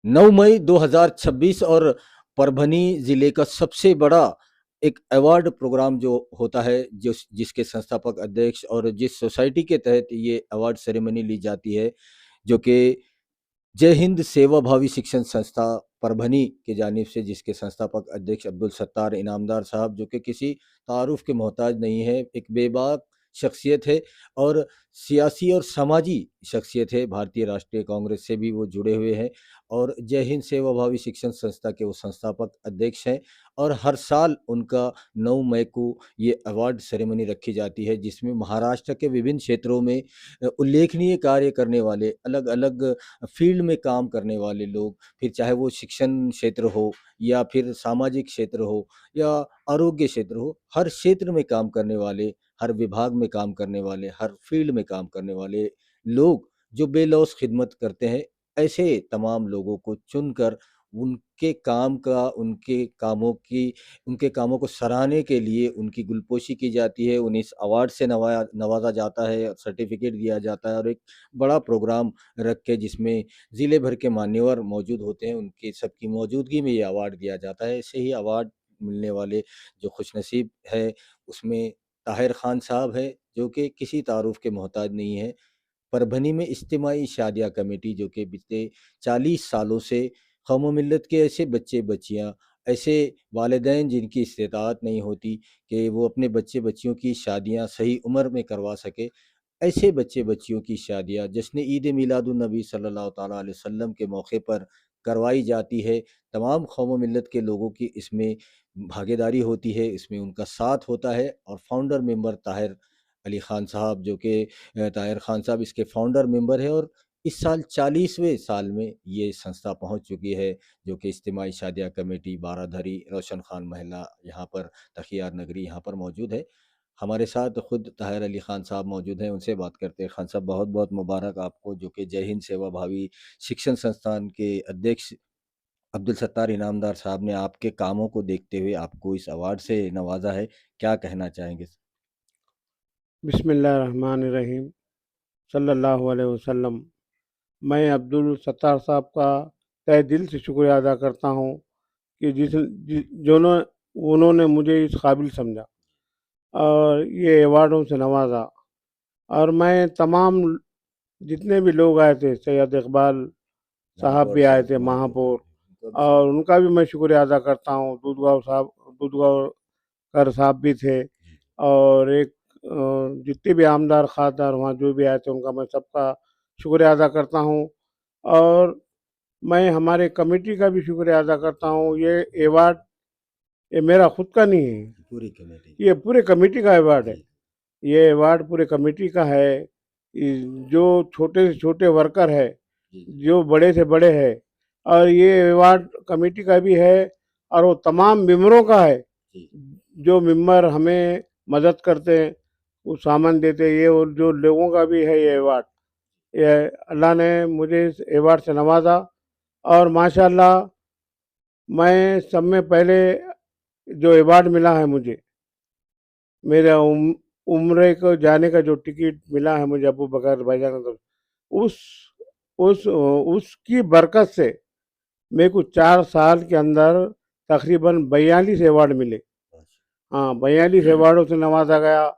9 मई 2026 और परभनी जिले का सबसे बड़ा एक अवार्ड प्रोग्राम जो होता है, जिसके संस्थापक अध्यक्ष और जिस सोसाइटी के तहत ये अवार्ड सेरेमनी ली जाती है, जो कि जय हिंद सेवाभावी शिक्षण संस्था परभनी की जानिब से, जिसके संस्थापक अध्यक्ष अब्दुल सत्तार इनामदार साहब, जो कि किसी तारुफ के मोहताज नहीं है, एक बेबाक शख्सियत है और सियासी और समाजी शख्सियत है। भारतीय राष्ट्रीय कांग्रेस से भी वो जुड़े हुए हैं और जय हिंद सेवाभावी शिक्षण संस्था के वो संस्थापक अध्यक्ष हैं। और हर साल उनका 9 मई को ये अवार्ड सेरेमनी रखी जाती है, जिसमें महाराष्ट्र के विभिन्न क्षेत्रों में उल्लेखनीय कार्य करने वाले, अलग अलग फील्ड में काम करने वाले लोग, फिर चाहे वो शिक्षण क्षेत्र हो या फिर सामाजिक क्षेत्र हो या आरोग्य क्षेत्र हो, हर क्षेत्र में काम करने वाले, हर विभाग में काम करने वाले, हर फील्ड में काम करने वाले लोग जो बेलौस खिदमत करते हैं, ऐसे तमाम लोगों को चुनकर उनके काम का, उनके कामों को सराहने के लिए उनकी गुलपोशी की जाती है, उन्हें इस अवार्ड से नवाजा जाता है, सर्टिफिकेट दिया जाता है और एक बड़ा प्रोग्राम रख के, जिसमें ज़िले भर के मान्यवर मौजूद होते हैं, उनकी सबकी मौजूदगी में ये अवार्ड दिया जाता है। ऐसे ही अवार्ड मिलने वाले जो खुशनसीब है, उसमें ताहिर खान साहब है, जो कि किसी तारुफ के मोहताज नहीं है। परभनी में इज्तिमाई शादिया कमेटी, जो कि बीते 40 सालों से कौम मिल्लत के ऐसे बच्चे बच्चियां, ऐसे वालिदैन जिनकी इस्तेताअत नहीं होती कि वो अपने बच्चे बच्चियों की शादियां सही उम्र में करवा सके, ऐसे बच्चे बच्चियों की शादियां जश्न ईद मिलादुन नबी सल्लल्लाहु ताला अलैहि वसल्लम के मौके पर करवाई जाती है। तमाम कौम मिल्लत के लोगों की इसमें भागीदारी होती है, इसमें उनका साथ होता है और फाउंडर मेंबर ताहिर अली खान साहब, जो कि ताहिर खान साहब इसके फाउंडर मेंबर है और इस साल 40वें साल में ये संस्था पहुंच चुकी है, जो कि इज्तिमाई शादिया कमेटी बाराधरी रोशन खान महला यहाँ पर तखियार नगरी यहाँ पर मौजूद है। हमारे साथ खुद ताहिर अली खान साहब मौजूद हैं, उनसे बात करते हैं। खान साहब, बहुत बहुत मुबारक आपको, जो कि जय हिंद सेवा भावी शिक्षण संस्थान के अध्यक्ष अब्दुल सत्तार इनामदार साहब ने आपके कामों को देखते हुए आपको इस अवार्ड से नवाजा है। क्या कहना चाहेंगे? बिस्मिल्लाहिर्रहमानिर्रहीम सल्लल्लाहु अलैहि वसल्लम। मैं अब्दुल सत्तार साहब का तहे दिल से शुक्रिया अदा करता हूँ कि उन्होंने मुझे इस काबिल समझा और ये अवार्डों से नवाजा। और मैं तमाम जितने भी लोग आए थे, सैयद इकबाल साहब महापौर भी आए साहब थे, भी मौजूद थे, महापौर, उनको भी और सलाम। उनका भी मैं शुक्रिया अदा करता हूँ। दूधगांवकर साहब भी थे और एक जितने भी आमदार खासदार वहाँ जो भी आए थे, उनका मैं सबका शुक्रिया अदा करता हूँ। और मैं हमारे कमेटी का भी शुक्रिया अदा करता हूँ। ये अवार्ड ये मेरा खुद का नहीं है, पूरी कमेटी। ये पूरे कमेटी का अवार्ड है। जी। ये अवार्ड पूरे कमेटी का है। जो छोटे से छोटे वर्कर है, जी। जो बड़े से बड़े है, और ये अवार्ड कमेटी का भी है और वो तमाम मेम्बरों का है। जी। जो मेम्बर हमें मदद करते हैं, वो सामान देते हैं, ये और जो लोगों का भी है ये अवार्ड। ये अल्लाह ने मुझे इस अवार्ड से नवाजा और माशाल्लाह मैं सब में पहले जो अवार्ड मिला है मुझे, मेरा उम्रे को जाने का जो टिकट मिला है मुझे अबू बकर भाईजान की तरफ से, उसकी बरकत से मेरे को 4 साल के अंदर तकरीबन 42 अवार्ड मिले। हाँ, 42 अवार्डों से नवाजा गया।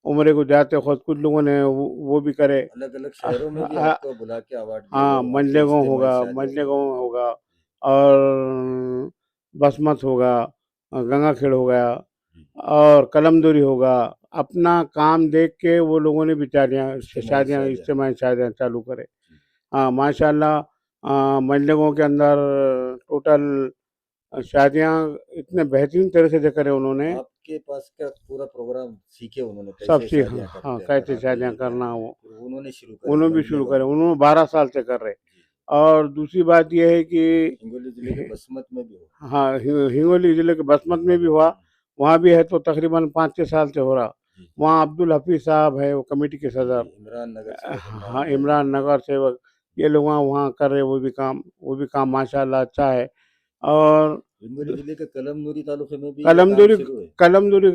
उम्रे को जाते वक्त कुछ लोगों ने वो भी करे। अलग अलग शहरों में भी आपको बुला के अवार्ड दिए हाँ, गए वहाँ के इज्तिमाई शादियों मंजले में। गाँव होगा और बसमत होगा, गंगाखेड़ हो गया जी। और कलमदोरी होगा। अपना काम देख के वो लोगों ने भी इज्तिमाई शादियाँ शादियाँ। इज्तिमाई शादियाँ चालू करे। जी। हाँ, माशाल्लाह मंजले गाँव के अंदर टोटल शादियाँ इतने बेहतरीन तरीके से करे उन्होंने। आपके पास का पूरा प्रोग्राम सीखे उन्होंने, सब कैसे सीखा, शादियाँ हाँ, करते कैसे कराते शादियाँ हैं क्या, करना हो, फिर उन्होंने शुरू करे उन्होंने भी मंडले शुरू करे। गाँव में। उन्होंने 12 साल से कर रहे। जी। और दूसरी बात यह है कि हिंगोली जिले के बसमत में भी हो। हाँ, हिंगोली जिले के बसमत में भी हुआ। वहाँ भी है तो तकरीबन 5-6 साल से हो रहा। जी। वहाँ अब्दुल हफीज साहब है, वो कमेटी के जी। जी। सदर। इमरान नगर सेवक इमरान हाँ, भाई। इमरान नगर सेवक, ये लोग वहाँ वहाँ कर रहे, वो भी काम माशाल्लाह अच्छा है। और हिंगोली जिले के कलम नूरी तालुके में भी ये काम कलमदुरी शुरू है। कलमदुरी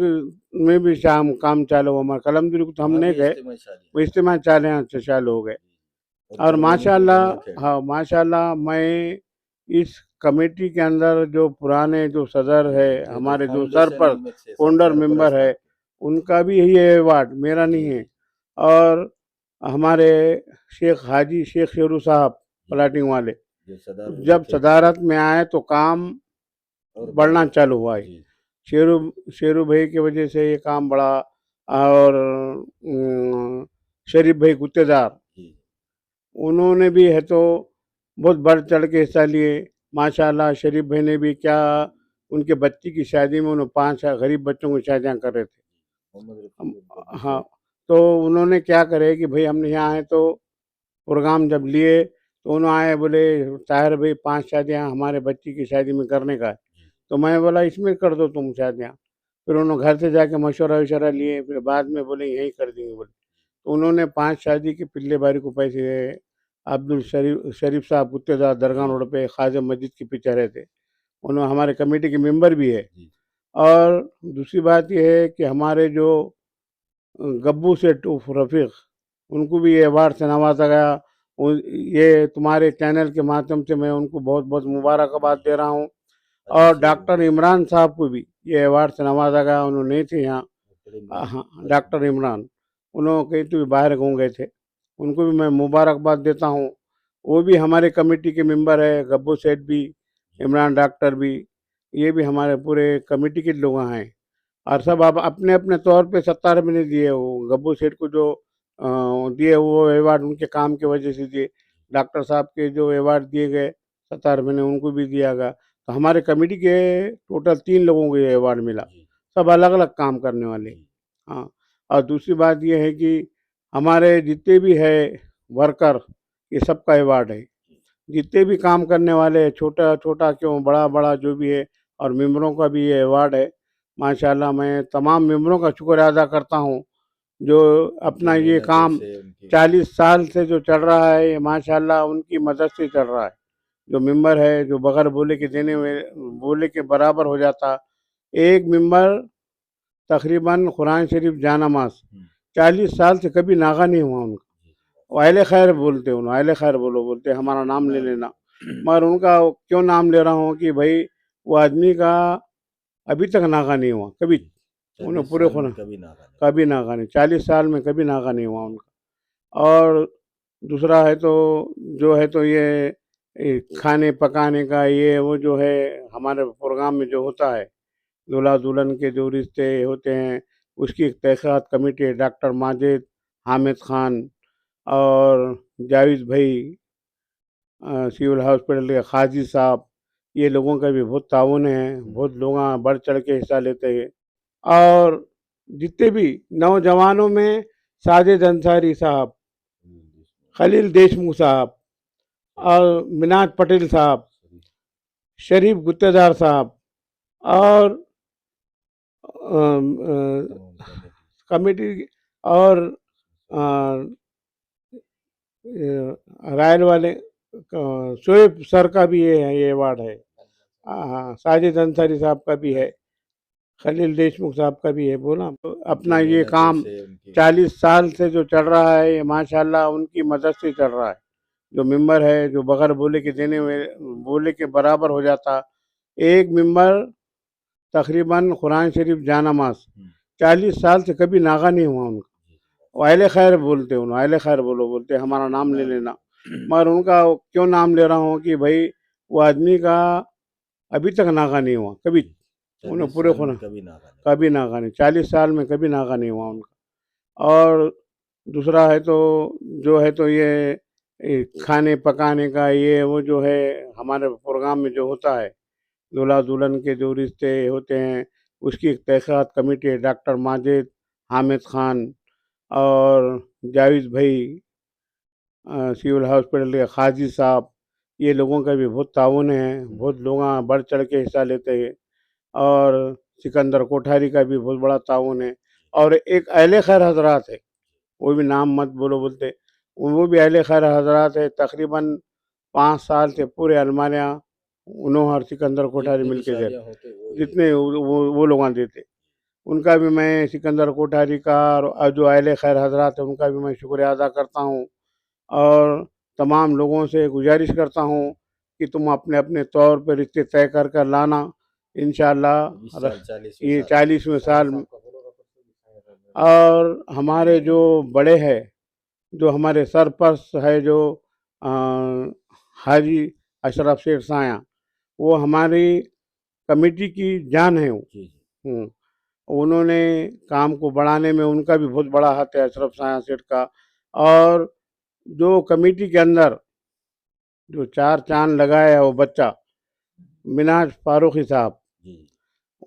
में भी शाम काम चालू हुआ। हमारा कलमदुरी को तो हम वहाँ नहीं भी गए, इज्तिमाई शादियाँ। वो इज्तिमा चालू हो गए। और और परभनी में माशाल्लाह, गंगा खेड़ में। हाँ, माशाल्लाह मैं इस कमेटी के अंदर जो पुराने जो सदर जी, है, जो हमारे जो फाउंडेशन सरपर में से फाउंडर मेंबर सरपरस्त है, आप। उनका भी यही है अवार्ड, मेरा जी, नहीं है। जी, और हमारे शेख हाजी शेख शेरू साहब जी, प्लाटिंग वाले, जो सदर जब थे पहले सदारत में आए तो काम और बढ़ बढ़ना गया। चालू हुआ है। जी, शेरू शेरू भाई की वजह से ये काम बढ़ा। और शरीफ भाई गुत्तेदार, जी, उन्होंने भी है तो बहुत बढ़ चढ़ के हिस्सा लिए। माशाल्लाह शरीफ भाई ने भी क्या, उनके बच्ची की शादी में उन्होंने 5 गरीब बच्चों की शादियाँ कर रहे थे। मोहम्मद हम- रफ़ी गब्बू हाँ, सेठ। तो उन्होंने क्या करे कि भाई हमने यहाँ आए तो प्रोग्राम जब लिए तो उन्होंने आए बोले ताहिर भाई 5 शादियाँ हमारे बच्ची की शादी में करने का है। जी, तो मैं बोला इसमें कर दो तुम शादियाँ। फिर उन्होंने घर से जाके मशवरा वशवरा लिए, फिर बाद में बोले यहीं कर देंगे बोले। तो उन्होंने 5 शादी के पिल्ले बारी को पैसे अब्दुल शरीफ शरीफ साहब गुत्तेदार दरगाह जी, रोड पे ख्वाजा मस्जिद के पीछे रहते, उन्होंने हमारे कमेटी के मेंबर भी है। जी, और दूसरी बात यह है कि हमारे जो गब्बू सेठ उर्फ रफ़ीक, उनको भी ये अवार्ड से नवाजा गया। ये तुम्हारे चैनल के माध्यम से मैं उनको बहुत बहुत मुबारकबाद दे रहा हूँ। अच्छा और शेर डॉक्टर इमरान साहब को भी ये अवार्ड से नवाजा गया, उन्होंने नहीं थे यहाँ। डॉक्टर इमरान हाँ, हाशमी। डॉक्टर इमरान, उन्होंने कहीं तो भी बाहर घूम गए थे, उनको भी मैं मुबारकबाद देता हूँ। वो भी हमारे कमेटी के मेंबर है, गब्बू सेठ भी, जी, इमरान डॉक्टर भी, ये भी हमारे पूरे कमेटी के लोग हैं। और सब अब अपने अपने तौर पे 70 में नहीं दिए, वो गब्बू सेठ को जो दिए वो अवार्ड उनके काम की वजह से दिए। डॉक्टर साहब के जो अवार्ड दिए गए 70 में उनको भी दिया गया। तो हमारे कमेटी के टोटल 3 लोगों को ये अवार्ड मिला, जी, सब अलग अलग काम करने वाले। जी, हाँ, और दूसरी बात ये है कि हमारे जितने भी है वर्कर, ये सबका अवार्ड है। जी, जितने भी काम करने वाले, छोटा छोटा क्यों बड़ा बड़ा जो भी है, और मेंबरों का भी ये अवार्ड है। माशाल्लाह मैं तमाम मेंबरों का शुक्र अदा करता हूँ, जो उनकी अपना ये मेहनतों काम से उनकी। 40 साल से जो चल रहा है, ये माशाल्लाह उनकी मदद से चल रहा है। जो मेंबर है, जो बगैर बोले के देने में बोले के बराबर हो जाता। एक मेंबर तकरीबन कुरान शरीफ जानामाज़ हुँ, 40 साल से कभी नागा नहीं हुआ उनका। जी, वो अहले खैर बोलते हैं, उन्हें अहले खैर बोलो बोलते हैं, जी, हमारा नाम ले नाम लेना। लेते। मगर उनका क्यों नाम ले रहा हूँ कि भाई वो आदमी का अभी तक नागा नहीं हुआ कभी। जी, उन्हें 40 पूरे साल खुना में कभी नागा नहीं। कभी नागा नहीं, 40 साल में कभी नागा नहीं हुआ उनका। और दूसरा है तो जो है तो ये खाने पकाने का ये वो जो है हमारे प्रोग्राम में जो होता है, दूल्हा दुल्हन के जो रिश्ते होते हैं, उसकी एक तहक़ीक़ात कमेटी है, डॉक्टर माजिद, हामिद ख़ान और जावेद भाई, सिविल हॉस्पिटल के काजी साहब, ये लोगों का भी बहुत ताउन है, हुँ, बहुत लोग बढ़ चढ़ के हिस्सा लेते हैं। और जितने भी नौजवानों में साजिद अंसारी साहब, हुँ, जी, खलील देशमुख साहब शरीफ और भाई, मिनाज पटेल साहब, शरीफ शरीफ गुत्तेदार साहब और तमाम कमेटी। कमेटी और अ, रायल वाले शोएब सर का भी ये अवार्ड है। हाँ, साजिद अंसारी साहब का भी है, खलील देशमुख साहब का भी है। बोला तो उनकी अपना ये मेहनतों काम से उनकी। 40 साल से जो चल रहा है, ये माशाल्लाह उनकी मदद से चल रहा है। जो मेंबर है, जो बगैर बोले के देने में बोले के बराबर हो जाता। एक मेंबर तकरीबन कुरान शरीफ जानामाज़ हुँ, 40 साल से कभी नागा नहीं हुआ उनका। जी, वो अहले खैर बोलते हैं, उन्हें अहले खैर बोलो बोलते हैं, हमारा नाम ले नाम लेना। लेते। मगर उनका क्यों नाम ले रहा हूँ कि भाई वो आदमी का अभी तक नागा नहीं हुआ कभी। जी, उन्हें 40 पूरे साल खुना में कभी नागा नहीं। कभी नागा नहीं, 40 साल में कभी नागा नहीं हुआ उनका। और दूसरा है तो जो है तो ये खाने पकाने का ये वो जो है हमारे प्रोग्राम में जो होता है, दूल्हा दुल्हन के जो रिश्ते होते हैं, उसकी एक तहक़ीक़ात कमेटी है, डॉक्टर माजिद, हामिद ख़ान और जावेद भाई, सिविल हॉस्पिटल के काजी साहब, ये लोगों का भी बहुत ताउन है, हुँ, बहुत लोग बढ़ चढ़ के हिस्सा लेते हैं। और सिकंदर कोठारी का भी बहुत बड़ा ताउन है। और एक अहले खैर हजरात है, वो भी नाम मत बोलो बोलते, वो भी अहले खैर हजरात है। तकरीबन 5 साल से पूरे अलमारियाँ उन्होंने और सिकंदर कोठारी जितनी मिल भी के दे शादियाँ होते वो रहे, ये जितने वो लोग देते। उनका भी मैं सिकंदर कोठारी का और जो अहले खैर हजरात है उनका भी मैं शुक्रिया अदा करता हूँ। और तमाम लोगों से गुजारिश करता हूँ कि तुम अपने अपने तौर पे रिश्ते तय कर कर लाना इस इंशाल्लाह। साल 40वें ये साल 40वें साल और हमारे जो बड़े हैं, जो हमारे सरपरस्त है, जो अ, हाजी अशरफ शेख साया, वो हमारी कमेटी की जान है वो। जी जी हम्म, उन्होंने काम को बढ़ाने में उनका भी बहुत बड़ा हाथ है, अशरफ साया सेठ का। और जो कमेटी के अंदर जो चार चांद लगाया है वो बच्चा मिनाज फारूकी साहब, जी जी।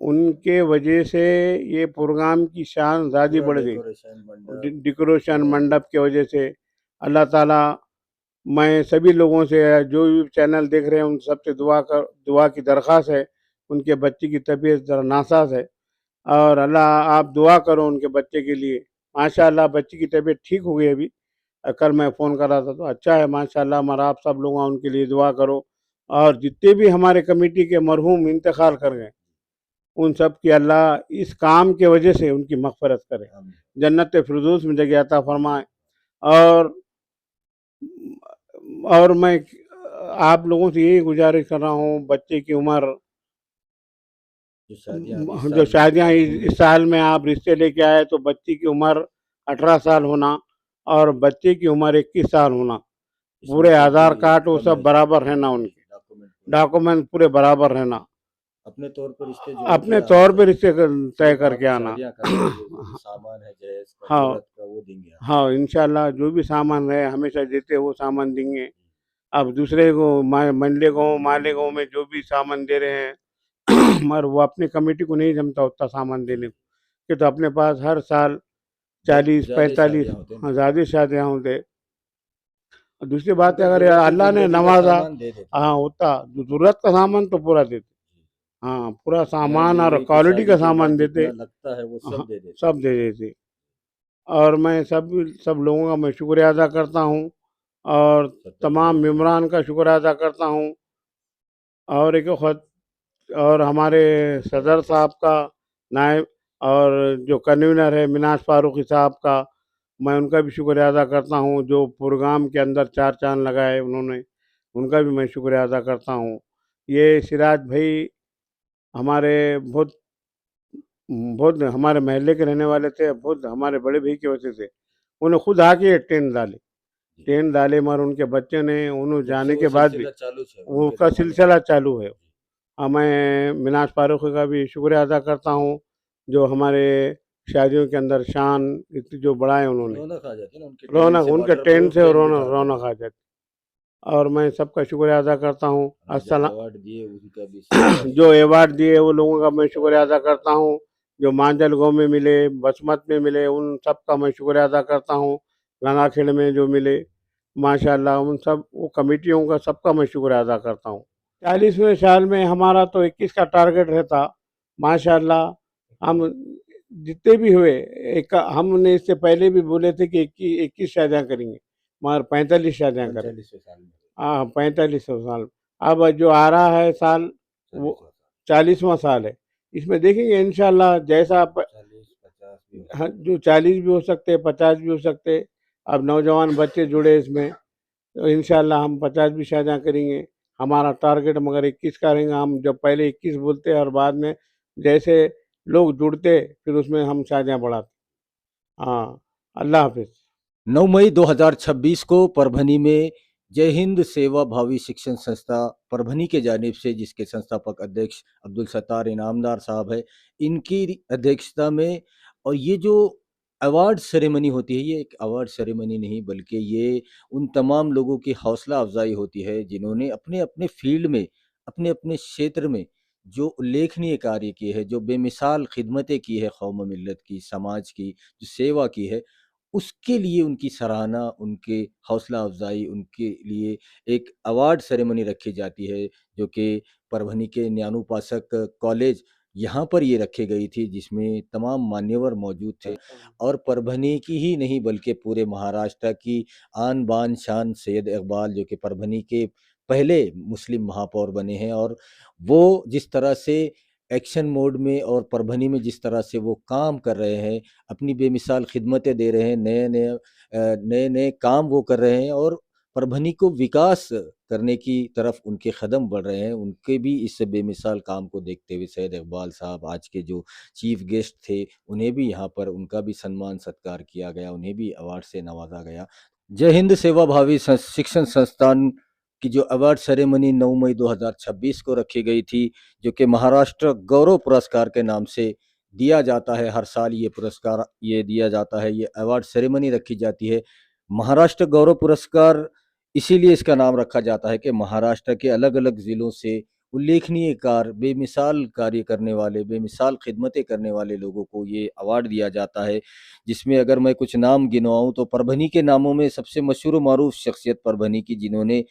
उनके वजह से ये प्रोग्राम की शान ज़्यादा पूरा बढ़ गई। डेकोरेशन मंडप डेकोरेशन और मंडप की वजह से अल्लाह ताला, मैं सभी लोगों से, जो भी चैनल देख रहे हैं, उन सब से दुआ की दरख्वास्त है। उनके बच्चे की तबीयत ज़रा नासाज है, और अल्लाह आप दुआ करो उनके बच्चे के लिए। माशाल्लाह बच्ची की तबीयत ठीक हो गई अभी। कल मैं फ़ोन कर रहा था तो अच्छा है माशाल्लाह, मगर आप सब लोग उनके लिए दुआ करो। और जितने भी हमारे कमेटी के मरहूम इंतकाल कर गए, उन सब की अल्लाह इस काम के वजह से उनकी मग़फ़िरत करे, हम जन्नत फिरदौस में जगह अता फरमाए। और मैं आप लोगों से यही गुजारिश कर रहा हूँ, बच्चे की उम्र, जो शादियां इस जो साल शादियाँ आप इस होंगे साल में आप रिश्ते लेके आए, तो बच्ची की उम्र 18 साल होना और बच्चे की उम्र 21 साल होना। इसमें पूरे सभी आधार कार्ड वो कम सब है बराबर जी रहना, जी उनके डॉक्यूमेंट पूरे डॉक्यूमेंट पूरे बराबर रहना। अपने तौर पर रिश्ते जोड़ के अपने आना तौर पे चाहिए। रिश्ते तय सिर्फ करके आप आना। शादियां करवाइए, जो भी सामान है जहेज का हाँ, जरूरत का वो देंगे आप। हाँ इंशाल्लाह जो भी सामान है हमेशा देते वो सामान देंगे। अब दूसरे को मंडले गाँव माले गाँव में जो भी सामान दे रहे हैं मगर वो अपनी कमेटी को नहीं जमता उतना सामान जी देने को, कि तो अपने पास हर साल 40 ज्यादा 45 शादियां होते हैं ना। ज़्यादा शादियाँ होते। और दूसरी बात है, अगर अगर जरूरत अल्लाह ने जिंदगी का नवाजा, सामान दे देते हैं। हाँ होता जो जरूरत का सामान तो पूरा देते। हाँ पूरा नए सामान और दूल्हे की क्वालिटी शादी का के सामान बाद देते। जितना लगता है वो हाँ सब दे देते सब दे देते। और मैं सब लोगों का मैं शुक्रिया अदा करता हूँ, और हैं। तमाम 70 मेम्बरान का शुक्रिया अदा करता हूँ। और एक वक्त और हमारे सदर साहब का, नायब, और जो कन्वीनर है मिनाज फारूकी साहब का, मैं उनका भी शुक्रिया अदा करता हूँ। जो प्रोग्राम के अंदर चार चांद लगाए उन्होंने, उनका भी मैं शुक्रिया अदा करता हूँ। ये सिराज भाई हमारे बहुत बहुत हमारे महल्ले के रहने वाले थे, बहुत हमारे बड़े भाई के वजह से उन्हें खुद आके जी टेंट डाले, मगर उनके बच्चे ने उन्होंने जब से जाने वो के बाद भी सिलसिला चालू है वो उनके का ज़माने से। सिलसिला चालू है। मैं मिनाज फारूकी का भी शुक्रिया अदा करता हूँ, जो हमारे शादियों के अंदर शान इतनी जो बढ़ाए उन्होंने। रौनक आ जाती है ना उनके टेंट रौनक से, उनके वाटर टेंट प्रूफ से टेंट रौनक बिठाते रौनक हैं। आ जाती। और मैं सबका शुक्रिया अदा करता हूँ। और जो अस्सलाम। अवार्ड दिए उनका भी सबका जो शुक्रिया अदा अवार्ड करते दिए हैं। वो लोगों का मैं शुक्रिया अदा करता हूँ। जो मांझल गाँव में मिले, बसमत में मिले, उन सब का मैं शुक्रिया अदा करता हूँ। रंगाखेड़ में जो मिले, माशाल्लाह उन सब वो कमेटियों का सबका मैं शुक्रिया अदा करता हूँ। 40वें साल में हमारा तो 21 का टारगेट रहता। माशाल्लाह हम जितने भी हुए, एक हमने इससे पहले भी बोले थे कि 21 शादियाँ करेंगे, मगर 45 शादियाँ करें। 39वें साल में हाँ 45 साल। अब जो आ रहा है साल, वो 40वां साल 40वां साल है। इसमें देखेंगे इंशाल्लाह जैसा 40 50 भी हो हाँ, सकता है। जो 40 भी हो सकते, 50 भी हो सकते। अब नौजवान बच्चे जुड़े इसमें, तो इंशाल्लाह हम 50 भी शादियाँ करेंगे। हमारा टारगेट मगर 21 का रहेगा। हम जब पहले 21 बोलते और बाद में जैसे लोग जुड़ते, फिर उसमें हम शादियाँ बढ़ाते। हाँ, अल्लाह हाफिज़। 9 मई 2026 को परभनी में जय हिंद सेवा भावी शिक्षण संस्था परभनी के जानिब से, जिसके संस्थापक अध्यक्ष अब्दुल सत्तार इनामदार साहब है, इनकी अध्यक्षता में, और ये जो अवार्ड सेरेमनी होती है, ये एक अवार्ड सेरेमनी नहीं बल्कि ये उन तमाम लोगों की हौसला अफजाई होती है जिन्होंने अपने अपने फील्ड में, अपने अपने क्षेत्र में जो उल्लेखनीय कार्य किए हैं, जो बेमिसाल खिदमतें की है कौम मिल्लत की, समाज की, जो सेवा की है, उसके लिए उनकी सराहना, उनके हौसला अफ़ज़ाई, उनके लिए एक अवार्ड सेरेमनी रखी जाती है, जो कि परभनी के न्यानू उपासक कॉलेज, यहाँ पर ये रखी गई थी, जिसमें तमाम मान्यवर मौजूद थे। और परभनी की ही नहीं बल्कि पूरे महाराष्ट्र की आन बान शान सैयद इकबाल, जो कि परभनी के पहले मुस्लिम महापौर बने हैं, और वो जिस तरह से एक्शन मोड में और परभनी में जिस तरह से वो काम कर रहे हैं, अपनी बेमिसाल खिदमतें दे रहे हैं, नए नए काम वो कर रहे हैं, और परभनी को विकास करने की तरफ उनके कदम बढ़ रहे हैं, उनके भी इस बेमिसाल काम को देखते हुए सैयद इकबाल साहब आज के जो चीफ गेस्ट थे, उन्हें भी यहाँ पर उनका भी सम्मान सत्कार किया गया, उन्हें भी अवार्ड से नवाजा गया। जय हिंद सेवाभावी शिक्षण संस्थान की जो अवार्ड सेरेमनी 9 मई 2026 को रखी गई थी, जो कि महाराष्ट्र गौरव पुरस्कार के नाम से दिया जाता है। हर साल ये पुरस्कार ये दिया जाता है, ये अवार्ड सेरेमनी रखी जाती है। महाराष्ट्र गौरव पुरस्कार इसीलिए इसका नाम रखा जाता है कि महाराष्ट्र के अलग-अलग ज़िलों से उल्लेखनीय कार्य, बेमिसाल कार्य करने वाले, बेमिसाल खिदमतें करने वाले लोगों को ये अवार्ड दिया जाता है। जिसमें अगर मैं कुछ नाम गिनवाऊँ तो परभनी के नामों में सबसे मशहूर मारूफ शख्सियत परभनी की जिन्होंने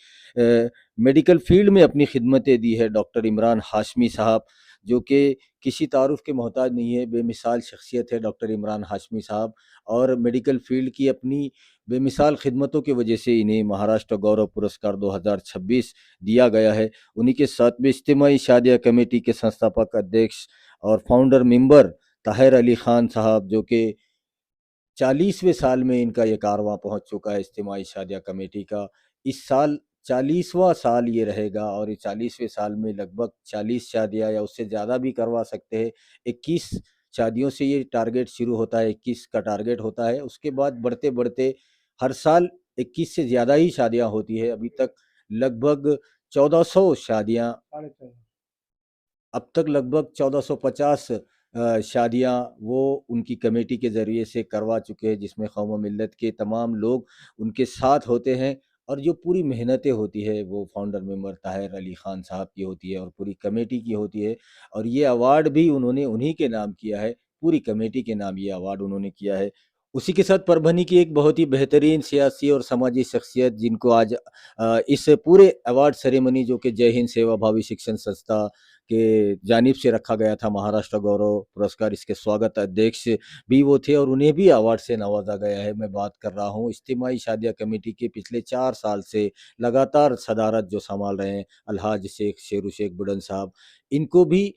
मेडिकल फील्ड में अपनी खिदमतें दी है, डॉक्टर इमरान हाशमी साहब, जो कि किसी तारुफ के मोहताज नहीं है, बेमिसाल शख्सियत है डॉक्टर इमरान हाशमी साहब। और मेडिकल फील्ड की अपनी बेमिसाल खिदमतों की वजह से इन्हें महाराष्ट्र गौरव पुरस्कार 2026 दिया गया है। उन्हीं के साथ में इज्तिमाई शादिया कमेटी के संस्थापक अध्यक्ष और फाउंडर मेंबर ताहिर अली खान साहब, जो कि 40वें साल में इनका ये कारवां पहुंच चुका है इज्तिमाई शादिया कमेटी का। इस साल 40वां साल ये रहेगा और इस 40वें साल में लगभग 40 शादियां या उससे ज़्यादा भी करवा सकते हैं। 21 शादियों से ये टारगेट शुरू होता है, 21 का टारगेट होता है। उसके बाद बढ़ते-बढ़ते हर साल 21 से ज़्यादा ही शादियां होती है। अभी तक लगभग 1400 शादियां, अब तक लगभग 1450 शादियां वो उनकी कमेटी के ज़रिए से करवा चुके हैं, जिसमें कौम मिल्लत के तमाम लोग उनके साथ होते हैं। और जो पूरी मेहनतें होती है वो फाउंडर मेंबर ताहिर अली खान साहब की होती है और पूरी कमेटी की होती है। और ये अवार्ड भी उन्होंने उन्हीं के नाम किया है, पूरी कमेटी के नाम ये अवार्ड उन्होंने किया है। उसी के साथ परभनी की एक बहुत ही बेहतरीन सियासी और समाजी शख्सियत जिनको आज इस पूरे अवार्ड सेरेमनी जो कि जय हिंद सेवा भावी शिक्षण संस्था के जानिब से रखा गया था, महाराष्ट्र गौरव पुरस्कार, इसके स्वागत अध्यक्ष भी वो थे और उन्हें भी अवार्ड से नवाजा गया है। मैं बात कर रहा हूँ इज्तिमाई शादिया कमेटी के पिछले 4 साल से लगातार सदारत जो संभाल रहे हैं अलहाज शेख शेरू शेख बुडन साहब, इनको भी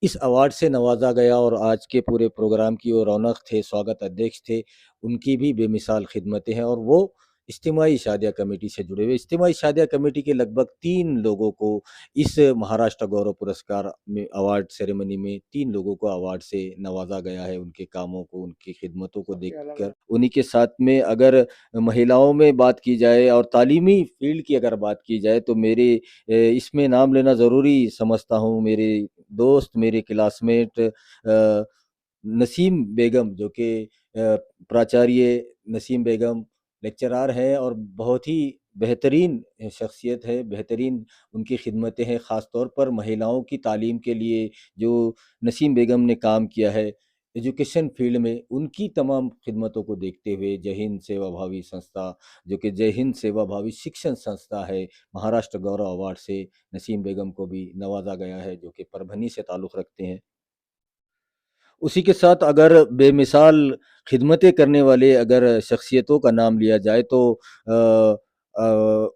इस अवार्ड से नवाजा गया और आज के पूरे प्रोग्राम की वो रौनक थे, स्वागत अध्यक्ष थे। उनकी भी बेमिसाल खिदमतें हैं और वो इज्तिमाई शादिया कमेटी से जुड़े हुए। इज्तिमाई शादिया कमेटी के लगभग 3 लोगों को इस महाराष्ट्र गौरव पुरस्कार में अवार्ड सेरेमनी में 3 लोगों को अवार्ड से नवाजा गया है, उनके कामों को, उनकी खिदमतों को देखकर। उन्हीं के साथ में अगर महिलाओं में बात की जाए और तालीमी फील्ड की अगर बात की जाए तो मेरे इसमें नाम लेना ज़रूरी समझता हूँ। मेरे दोस्त, मेरे क्लासमेट नसीम बेगम, जो कि प्राचार्य नसीम बेगम लेक्चरार हैं और बहुत ही बेहतरीन शख्सियत है, बेहतरीन उनकी खिदमतें हैं। ख़ास तौर पर महिलाओं की तालीम के लिए जो नसीम बेगम ने काम किया है एजुकेशन फील्ड में, उनकी तमाम खिदमतों को देखते हुए जय हिंद सेवा भावी संस्था, जो कि जय हिंद सेवा भावी शिक्षण संस्था है, महाराष्ट्र गौरव अवार्ड से नसीम बेगम को भी नवाजा गया है, जो कि परभनी से ताल्लुक़ रखते हैं। उसी के साथ अगर बेमिसाल खिदमतें करने वाले अगर शख्सियतों का नाम लिया जाए तो अ,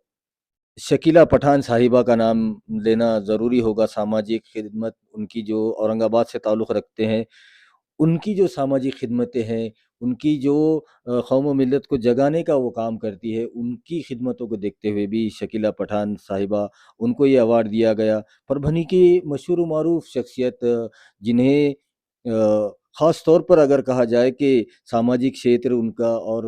शकीला पठान साहिबा का नाम लेना ज़रूरी होगा। सामाजिक खिदमत उनकी जो औरंगाबाद से ताल्लुक़ रखते हैं, उनकी जो सामाजिक खिदमतें हैं, उनकी जो कौम व मिल्लत को जगाने का वो काम करती है, उनकी खिदमतों को देखते हुए भी शकीला पठान साहिबा, उनको ये अवार्ड दिया गया। परभनी की मशहूर व मारूफ शख्सियत जिन्हें ख़ास तौर पर अगर कहा जाए कि सामाजिक क्षेत्र उनका और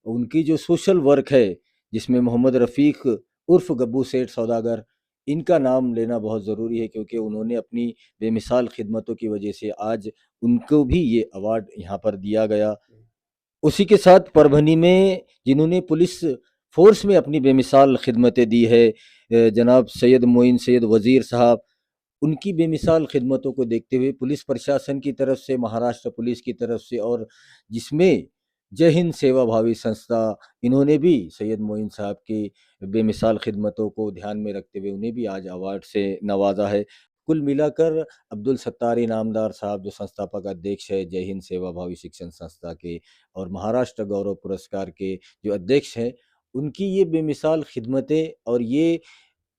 उनकी जो सोशल वर्क है, जिसमें मोहम्मद रफ़ीक उर्फ़ गब्बू सेठ सौदागर, इनका नाम लेना बहुत ज़रूरी है क्योंकि उन्होंने अपनी बेमिसाल खिदमतों की वजह से आज उनको भी ये अवार्ड यहाँ पर दिया गया। उसी के साथ परभनी में जिन्होंने पुलिस फ़ोर्स में अपनी बेमिसाल खिदमतें दी है, जनाब सैयद मोइन सैयद वज़ीर साहब, उनकी बेमिसाल खिदमतों को देखते हुए पुलिस प्रशासन की तरफ से, महाराष्ट्र पुलिस की तरफ से और जिसमें जय हिंद सेवा भावी संस्था, इन्होंने भी सैयद मोइन साहब की बेमिसाल खिदमतों को ध्यान में रखते हुए उन्हें भी आज अवार्ड से नवाजा है। कुल मिलाकर अब्दुल सत्तार इनामदार साहब जो संस्थापक अध्यक्ष है जय हिंद सेवा भावी शिक्षण संस्था के और महाराष्ट्र गौरव पुरस्कार के जो अध्यक्ष हैं, उनकी ये बेमिसाल खिदमतें और ये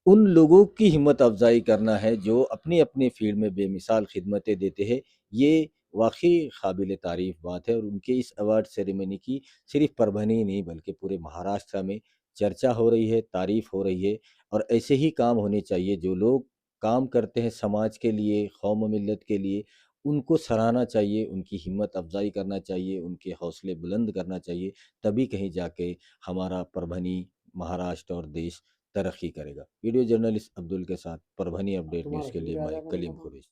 उन लोगों की हिम्मत अफ़ज़ाई करना है जो अपने-अपने फ़ील्ड में बेमिसाल खिदमतें देते हैं। ये वाक़ई क़ाबिल तारीफ़ बात है और उनके इस अवार्ड सेरेमनी की सिर्फ़ परभनी ही नहीं बल्कि पूरे महाराष्ट्र में चर्चा हो रही है, तारीफ़ हो रही है और ऐसे ही काम होने चाहिए। जो लोग काम करते हैं समाज के लिए, कौम मिल्लत के लिए, उनको सराहना चाहिए, उनकी हिम्मत अफ़ज़ाई करना चाहिए, उनके हौसले बुलंद करना चाहिए, तभी कहीं जाके हमारा परभनी, महाराष्ट्र और देश तरक्की करेगा। वीडियो जर्नलिस्ट अब्दुल के साथ परभनी अपडेट न्यूज़ तुम्हारा के लिए सीधे आ मैं जाएगा कलीम नंबर। कुरैशी।